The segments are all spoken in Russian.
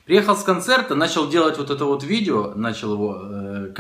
Приехал с концерта, начал делать вот это вот видео, начал его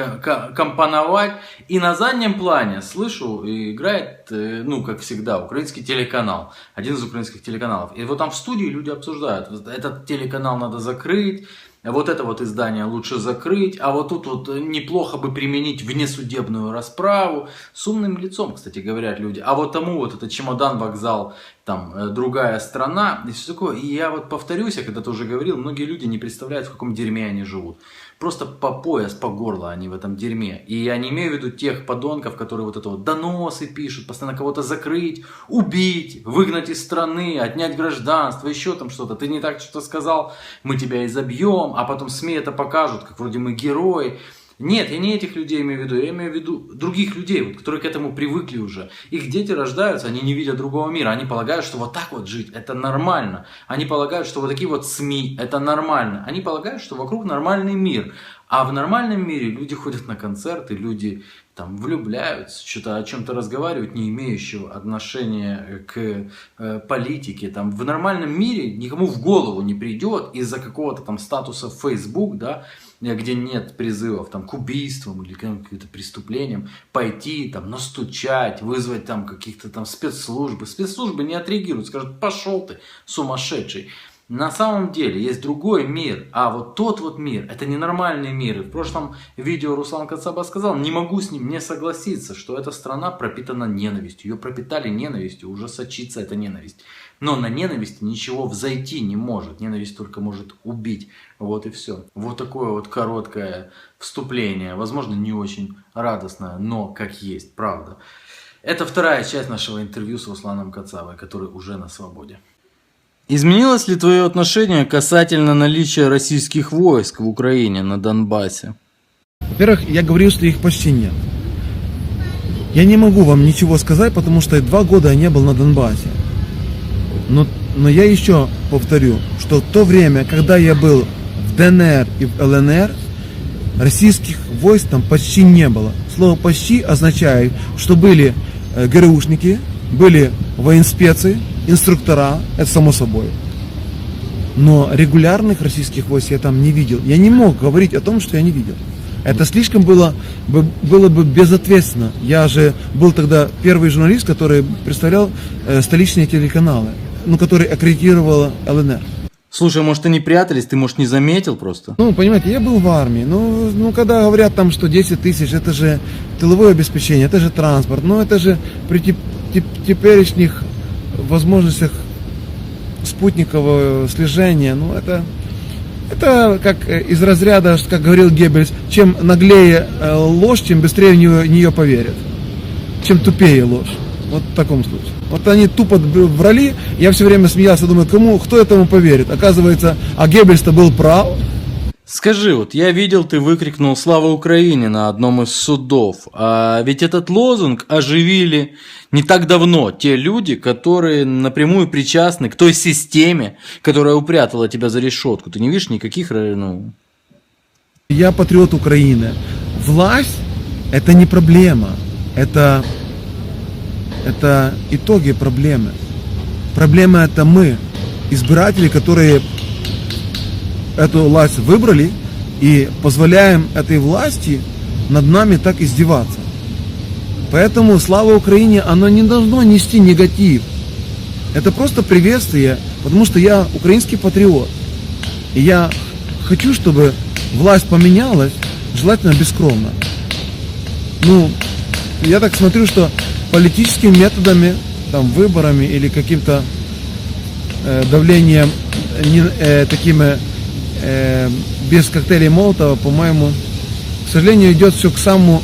компоновать. И на заднем плане слышу, играет, ну как всегда, украинский телеканал. Один из украинских телеканалов. И вот там в студии люди обсуждают, этот телеканал надо закрыть. Вот это вот издание лучше закрыть, а вот тут вот неплохо бы применить внесудебную расправу. С умным лицом, кстати, говорят люди. А вот тому вот это чемодан, вокзал, там другая страна и все такое. И я вот повторюсь, я когда-то уже говорил, многие люди не представляют, в каком дерьме они живут. Просто по пояс, по горло они в этом дерьме. И я не имею в виду тех подонков, которые вот это вот доносы пишут, постоянно кого-то закрыть, убить, выгнать из страны, отнять гражданство, еще там что-то. Ты не так что-то сказал, мы тебя изобьем, а потом СМИ это покажут, как вроде мы герои. Нет, я не этих людей имею в виду, я имею в виду других людей, вот, которые к этому привыкли уже. Их дети рождаются, они не видят другого мира, они полагают, что вот так вот жить это нормально. Они полагают, что вот такие вот СМИ это нормально. Они полагают, что вокруг нормальный мир. А в нормальном мире люди ходят на концерты, люди там влюбляются, что-то о чем-то разговаривают, не имеющего отношения к политике. Там, в нормальном мире никому в голову не придет из-за какого-то там статуса в Facebook, да, где нет призывов там, к убийствам или к каким-то преступлениям, пойти там, настучать, вызвать там каких-то там спецслужбы. Спецслужбы не отреагируют, скажут: пошел ты, сумасшедший. На самом деле есть другой мир, а вот тот вот мир, это ненормальный мир. И в прошлом видео Руслан Кацаба сказал, не могу с ним не согласиться, что эта страна пропитана ненавистью. Ее пропитали ненавистью, уже сочится эта ненависть. Но на ненависти ничего взойти не может. Ненависть только может убить. Вот и все. Вот такое вот короткое вступление. Возможно, не очень радостное, но как есть, правда. Это вторая часть нашего интервью с Русланом Кацабой, который уже на свободе. Изменилось ли твое отношение касательно наличия российских войск в Украине, на Донбассе? Во-первых, я говорил, что их почти нет. Я не могу вам ничего сказать, потому что 2 года я не был на Донбассе. Но я еще повторю, что в то время, когда я был в ДНР и в ЛНР, российских войск там почти не было. Слово «почти» означает, что были ГРУшники, были военспецы, инструктора, это само собой. Но регулярных российских войск я там не видел. Я не мог говорить о том, что я не видел. Это слишком было бы безответственно. Я же был тогда первый журналист, который представлял столичные телеканалы, который аккредитировала ЛНР. Слушай, может, они прятались, ты, может, не заметил просто? Понимаете, я был в армии. Когда говорят там, что 10 тысяч, это же тыловое обеспечение, это же транспорт. Это же при теперешних возможностях спутникового слежения. Это как из разряда, как говорил Геббельс, чем наглее ложь, тем быстрее в нее поверят. Чем тупее ложь. Вот в таком случае. Вот они тупо врали, я все время смеялся, думаю, кто этому поверит? Оказывается, а Геббельс-то был прав. Скажи, вот я видел, ты выкрикнул «Слава Украине» на одном из судов. А ведь этот лозунг оживили не так давно те люди, которые напрямую причастны к той системе, которая упрятала тебя за решетку. Ты не видишь никаких... Я патриот Украины. Власть – это не проблема. Это итоги проблемы. Проблема – это мы, избиратели, которые эту власть выбрали и позволяем этой власти над нами так издеваться. Поэтому «Слава Украине» оно не должно нести негатив. Это просто приветствие, потому что я украинский патриот. И я хочу, чтобы власть поменялась, желательно бескровно. Я так смотрю, что политическими методами, выборами или каким-то давлением такими без коктейлей Молотова, по-моему, к сожалению, идет все к самому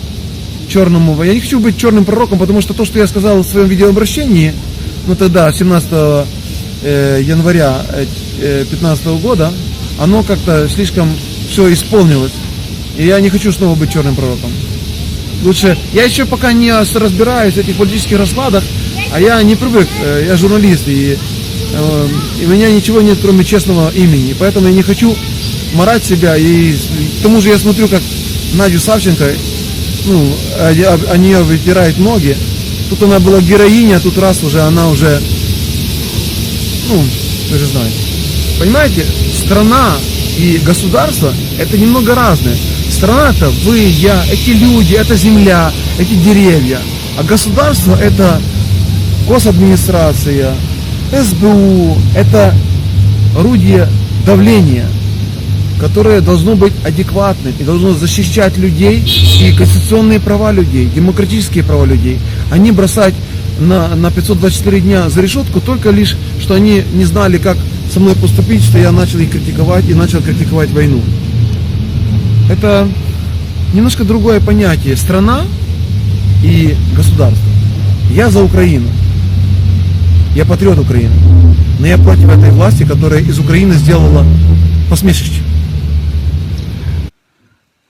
черному. Я не хочу быть черным пророком, потому что то, что я сказал в своем видеообращении, тогда, 17 января 2015 года, оно как-то слишком все исполнилось. И я не хочу снова быть черным пророком. Лучше, я еще пока не разбираюсь в этих политических раскладах, а я не привык, я журналист, и у меня ничего нет, кроме честного имени. Поэтому я не хочу морать себя. И к тому же я смотрю, как Надю Савченко, о нее вытирают ноги. Тут она была героиня, а тут раз уже она уже, вы же знаете. Понимаете, страна и государство – это немного разное. Страна – это вы, я, эти люди, это земля, эти деревья. А государство – это госадминистрация, СБУ, это орудие давления, которое должно быть адекватным и должно защищать людей и конституционные права людей, демократические права людей. Они бросать на 524 дня за решетку только лишь, что они не знали, как со мной поступить, что я начал их критиковать и начал критиковать войну. Это немножко другое понятие. Страна и государство. Я за Украину. Я патриот Украины. Но я против этой власти, которая из Украины сделала посмешище.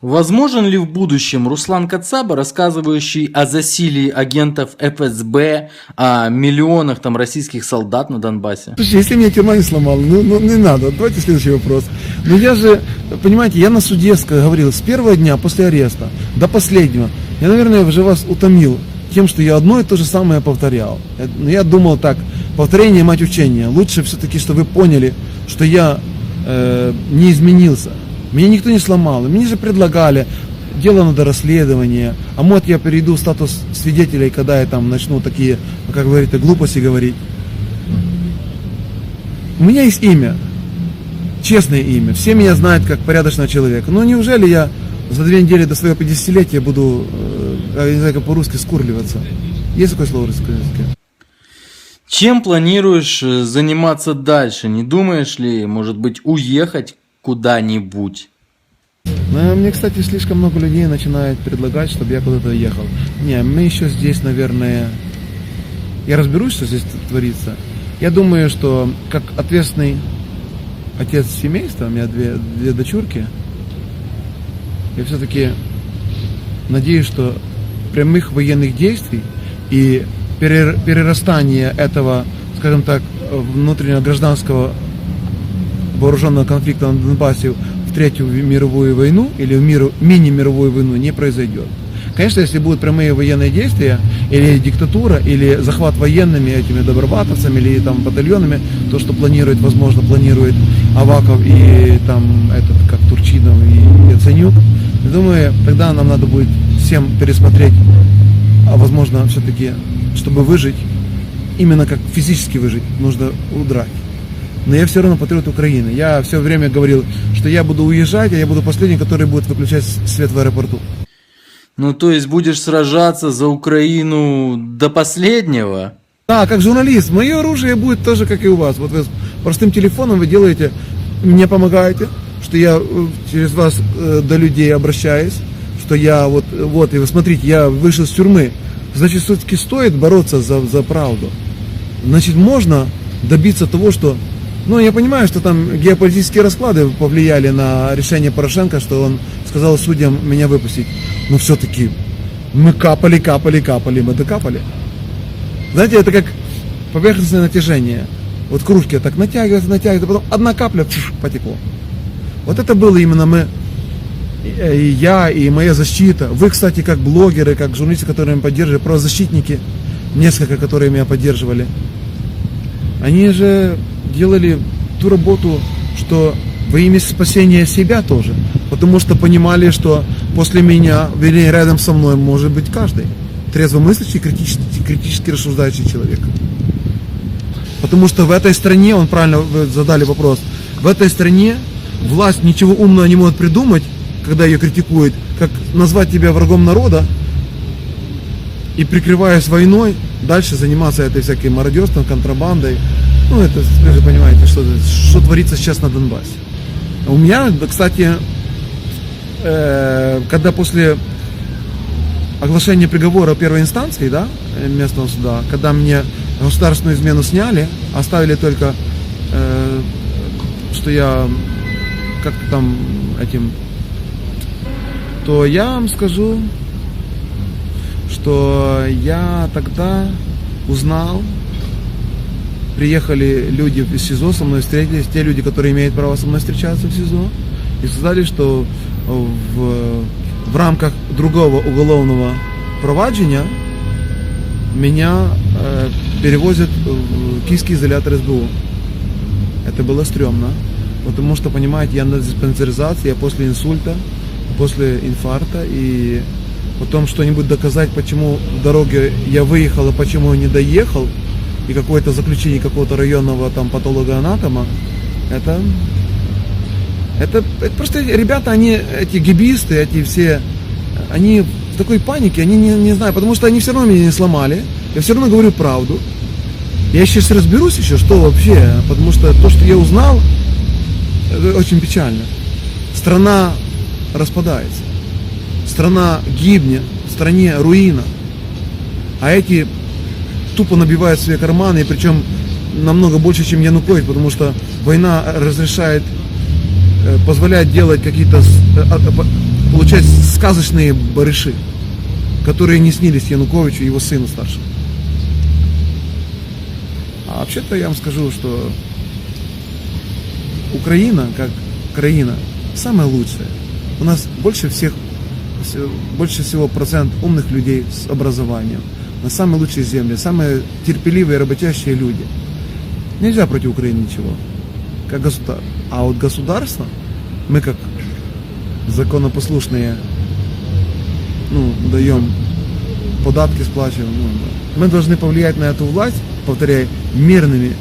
Возможен ли в будущем Руслан Кацаба, рассказывающий о засилии агентов ФСБ, о миллионах там российских солдат на Донбассе? Слушай, если меня тюрьма не сломала, ну не надо. Давайте следующий вопрос. Ну я же, понимаете, я на суде говорил с первого дня после ареста до последнего. Я, наверное, уже вас утомил тем, что я одно и то же самое повторял. Я думал так, повторение мать учения. Лучше все-таки, чтобы вы поняли, что я не изменился. Меня никто не сломал. Мне же предлагали, дело надо расследование. А может я перейду в статус свидетелей, когда я там начну такие, как говорите, глупости говорить. У меня есть имя. Честное имя. Все меня знают как порядочного человека. Но неужели я за 2 недели до своего 50-летия буду, я не знаю, как по-русски, скурливаться? Есть такое слово в русском языке? Чем планируешь заниматься дальше? Не думаешь ли, может быть, уехать куда-нибудь? Ну, мне, кстати, слишком много людей начинает предлагать, чтобы я куда-то ехал. Не, мы еще здесь, наверное... Я разберусь, что здесь творится. Я думаю, что как ответственный отец семейства, у меня две дочурки, я все-таки надеюсь, что прямых военных действий и перерастания этого, скажем так, внутреннего гражданского вооруженного конфликта на Донбассе в Третью мировую войну или в мини-мировую войну не произойдет. Конечно, если будут прямые военные действия, или диктатура, или захват военными, этими добробатовцами, или там батальонами, то, что планирует Аваков и там как Турчинов и Яценюк, я думаю, тогда нам надо будет всем пересмотреть, а возможно, все-таки, чтобы выжить, именно как физически выжить, нужно удрать. Но я все равно патриот Украины. Я все время говорил, что я буду уезжать, а я буду последний, который будет выключать свет в аэропорту. Ну, то есть будешь сражаться за Украину до последнего? Да, как журналист. Мое оружие будет тоже, как и у вас. Вот вы с простым телефоном вы делаете, мне помогаете, что я через вас до людей обращаюсь, что я вот, и вы смотрите, я вышел из тюрьмы. Значит, все-таки стоит бороться за правду. Значит, можно добиться того, что... Ну, я понимаю, что там геополитические расклады повлияли на решение Порошенко, что он сказал судьям меня выпустить. Но все-таки мы капали, мы докапали. Знаете, это как поверхностное натяжение. Вот кружки так натягиваются, а потом одна капля потекло. Вот это было именно мы, и я, и моя защита. Вы, кстати, как блогеры, как журналисты, которые меня поддерживали, правозащитники, несколько, которые меня поддерживали. Они же делали ту работу, что во имя спасения себя тоже. Потому что понимали, что после меня, вернее, рядом со мной может быть каждый трезвомыслящий, критически рассуждающий человек. Потому что в этой стране, он правильно вы задали вопрос, в этой стране власть ничего умного не может придумать, когда ее критикуют, как назвать тебя врагом народа и, прикрываясь войной, дальше заниматься этой всякой мародерством, контрабандой. Ну, это, вы же понимаете, что творится сейчас на Донбассе. У меня, кстати, когда после оглашения приговора первой инстанции, да, местного суда, когда мне государственную измену сняли, оставили только, что я как-то там этим, то я вам скажу, что я тогда узнал, приехали люди из СИЗО, со мной встретились, те люди, которые имеют право со мной встречаться в СИЗО, и сказали, что в рамках другого уголовного проваджения меня перевозят в киевский изолятор СБУ. Это было стрёмно, Потому что, понимаете, я на диспансеризации, я после инсульта, после инфаркта, и потом что-нибудь доказать, почему в дороге я выехал, а почему я не доехал, и какое-то заключение какого-то районного там патологоанатома, это просто ребята, они, эти гибисты, эти все, они в такой панике, они не знаю, потому что они все равно меня не сломали, я все равно говорю правду. Я сейчас разберусь еще, что вообще, потому что то, что я узнал, это очень печально. Страна распадается, страна гибнет, в стране руина, а эти тупо набивают свои карманы, и причем намного больше, чем Янукович, потому что война разрешает, позволяет делать какие-то, получать сказочные барыши, которые не снились Януковичу и его сыну старшему. А вообще-то я вам скажу, что Украина, как краина, самая лучшая. У нас больше всего процент умных людей с образованием. На самые лучшие земли, самые терпеливые, работящие люди. Нельзя против Украины ничего, как государство. А вот государство, мы как законопослушные, даем податки, сплачиваем. Мы должны повлиять на эту власть, повторяю, мирными,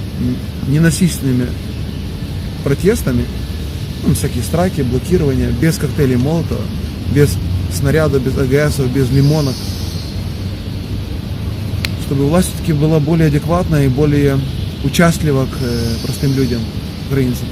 ненасильственными протестами, всякие страйки, блокирования, без коктейлей Молотова, без снарядов, без АГСов, без лимонок, чтобы власть все-таки была более адекватна и более участлива к простым людям, украинцам.